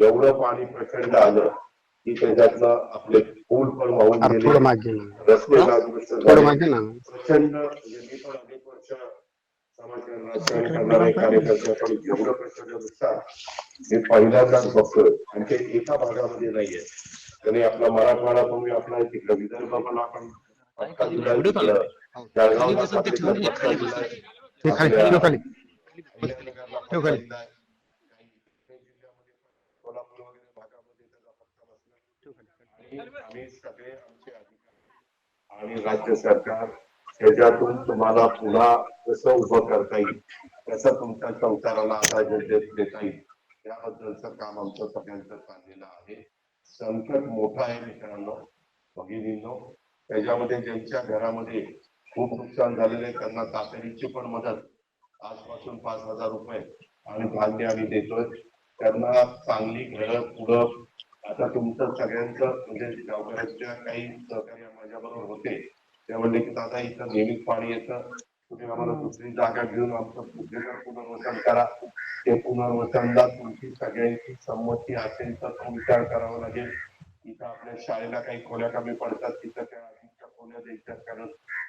एवढं पाणी प्रचंड आलं की त्याच्यातलं आपले पूल पण वाहून अरे गेले, थोडं मागे ना, रस्ते नादुरुस्त थोडं झाले. मागे ना. प्रचंड म्हणजे मी पण अनेक वर्ष समाजकारण राजकारण करणारे कार्यकर्ते पण एवढं प्रचंड नुकसान हे पहिल्यांदाच बघतोय. आणि ते एका भागामध्ये नाहीये. त्याने आपला मराठवाडा तुम्ही आपला तिकडं विदर्भ पण आपण पट्टा दिलाय, तिकडं जळगावला खात्रीचा पट्टा दिलाय, ते खाली आपल्या ठेव खाली अहिल्यानगरला ठेव पट्टा खाली. दिलाय, काही जिल्ह्यामध्ये पण सोलापूर वगैरे भागामध्ये त्याचा पट्टा बसला. आणि आम्ही सगळे आमचे अधिकारी आणि राज्य सरकार त्याच्यातून तुम्हाला पुन्हा कसं उभं करता येईल, कसं तुमच्या संसाराला आधार देता येईल, त्याबद्दलचं काम आमचं सगळ्यांचं चाललेलं आहे. संकट मोठं आहे मित्रांनो, भगिनींनो. त्याच्यामध्ये ज्यांच्या घरामध्ये खूप नुकसान झालेलं आहे त्यांना तातडीची पण मदत आजपासून 5,000 रुपये आणि धान्य आम्ही देतोय. त्यांना चांगली घरं पुढं. आता तुमचं सगळ्यांचं म्हणजे गावकऱ्यांच्या काही सहकार्य माझ्याबरोबर होते, ते म्हणले की दादा इथं नेहमीच पाणी येतं, तुम्ही आम्हाला दुसरी जागा घेऊन आमचं पुनर्वसन करा. ते पुनर्वसनला तुमची सगळ्यांची संमती असेल तर तो विचार करावा लागेल. इथं आपल्या शाळेला काही खोल्या कमी पडतात, तिथं त्या अधिकच्या खोल्या द्यायच्यात, कारण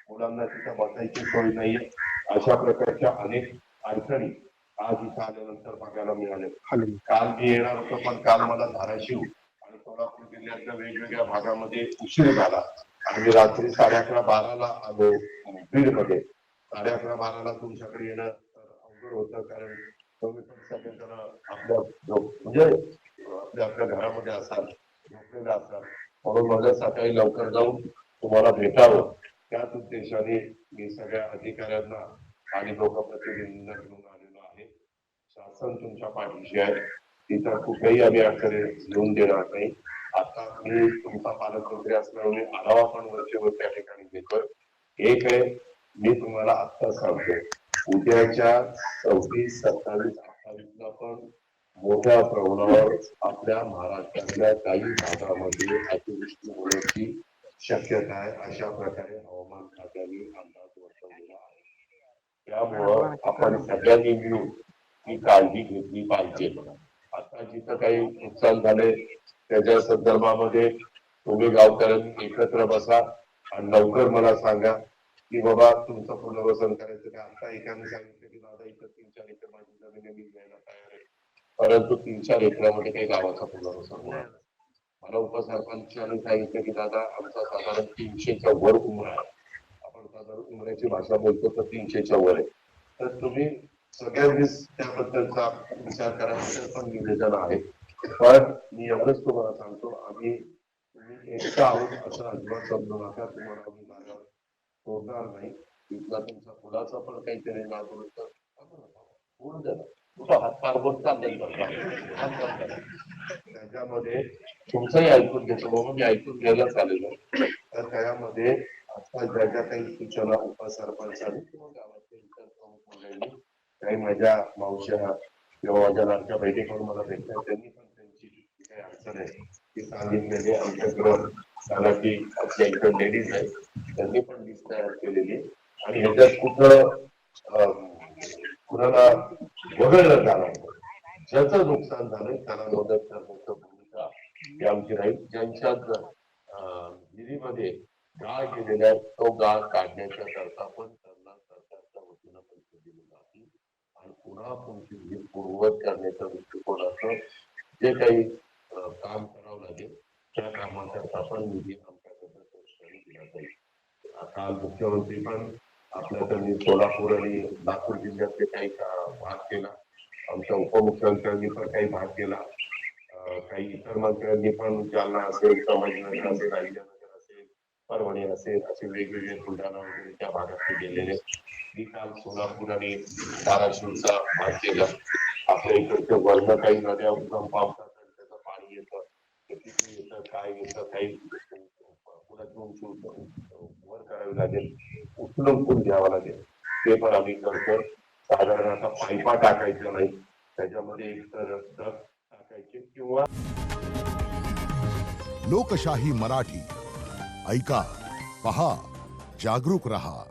मुलांना तिथं बसायची सोय नाहीये. अशा प्रकारच्या अनेक अडचणी आज इथं आल्यानंतर बघायला मिळाले. काल मी येणार होतो, पण काल मला धाराशिव आणि सोलापूर जिल्ह्यातल्या वेगवेगळ्या भागामध्ये उशीर झाला आणि मी रात्री 11:30-12ला आलो बीडमध्ये. 11:30-12ला तुमच्याकडे येणं अवघड होतं, कारण तुम्ही पण सगळेजण आपल्या म्हणजे आपल्या घरामध्ये असाल, झोपलेला असाल, म्हणून मला सकाळी लवकर जाऊन तुम्हाला भेटावं त्याच उद्देशाने मी सगळ्या अधिकाऱ्यांना आणि लोकप्रतिनिधींना घेऊन आलेलो आहे. शासन तुमच्या पाठीशी आहे, तिथं कुठेही आम्ही अडचणी येऊन देणार नाही. आता मी तुमचा पालकमंत्री असल्यामुळे आढावा पण वरचेवर त्या ठिकाणी घेतोय. एक आहे, मी तुम्हाला आत्ता सांगतो, उद्याच्या 26, 27, 28ला पण मोठ्या प्रमाणावर आपल्या महाराष्ट्रातल्या काही भागामध्ये अतिवृष्टी होण्याची शक्यता आहे, अशा प्रकारे हवामान खात्याने अंदाज वर्तवलेला आहे. त्यामुळं आपण सगळ्यांनी मिळून ही काळजी घेतली पाहिजे. आता जिथं काही नुकसान झाले त्याच्या संदर्भामध्ये तुम्ही गावकऱ्यांनी एकत्र बसा आणि लवकर मला सांगा की बाबा तुमचं पुनर्वसन करायचं का. आता एकाने सांगितलं की दादा इथं 3-4 एकर माझी जमीन मी घ्यायला तयार आहे, परंतु 3-4 एकरामध्ये काही गावाचा पुनर्वसन होणार. मला उपसरपंचांनी सांगितलं की दादा आमचा साधारण 300च्या वर उमरा आहे. आपण साधारण उमऱ्याची भाषा बोलतो तर 300च्या वर आहे. तर तुम्ही सगळ्यांनीच त्याबद्दलचा विचार करायचं पण निवेदन आहे. पण मी एवढंच तुम्हाला सांगतो, आम्ही तुम्ही एकटा आहोत असं अजिबात समजू नका. तुम्हाला आम्ही जागा सोडणार नाही. तिथला तुमचा मुलाचा पण काहीतरी नागरिक होऊन जाणार. हातपार बोट चाललेल त्याच्यामध्ये तुमचंही ऐकून घेतो म्हणून मी ऐकून घ्यायलाच आलेलो. तर त्यामध्ये आता ज्या ज्या काही सूचना उपसरपंचांनी किंवा गावातील इतर प्रमुख मंडळींनी, काही माझ्या मावश्या किंवा माझ्या लाडक्या बहिणी पण मला भेटल्या, त्यांनी पण त्यांची काही अडचण आहे ती सांगितलेली. आमच्याकडं की आपल्या इकडं लेडीज आहे त्यांनी पण लिस्ट तयार केलेली आणि ह्याच्यात कुठं कुणाला वगळलं जाणार, ज्याचं नुकसान झालंय त्याला मदत करण्याचं भूमिका ही आमची राहील. ज्यांच्या विहिरीमध्ये गाळ गेलेला आहे तो गाळ काढण्याच्या करता पण त्यांना सरकारच्या वतीनं पैसे दिले जातील आणि पुन्हा तुमची विहीर पूर्ववत करण्याच्या दृष्टिकोनाचं जे काही काम करावं लागेल त्या कामाकरता पण निधी आमच्याकडे दिला जाईल. काल मुख्यमंत्री पण आपल्याकडे सोलापूर आणि नागपूर जिल्ह्यातले काही भाग केला, आमच्या उपमुख्यमंत्र्यांनी पण काही भाग केला, काही इतर मंत्र्यांनी पण जालना असेल, संभाजीनगर असेल, अहिल्यानगर असेल, परभणी असेल, असे वेगवेगळे बुलढाणा वगैरे त्या भागात गेलेले. मी काल सोलापूर आणि धाराशिवचा भाग केला. आपल्या इकडच्या वर्ण काही नद्या उगम पावतात त्याचं पाणी येतं, किती येतं काय येतं काही वर करावी लागेल, उचलून पूल घ्यावा लागेल, ते पण आम्ही करतो. साधारण आता पायपा टाकायचं नाही, त्याच्यामध्ये एक तर टाकायचे किंवा लोकशाही मराठी ऐका, पहा, जागरूक रहा.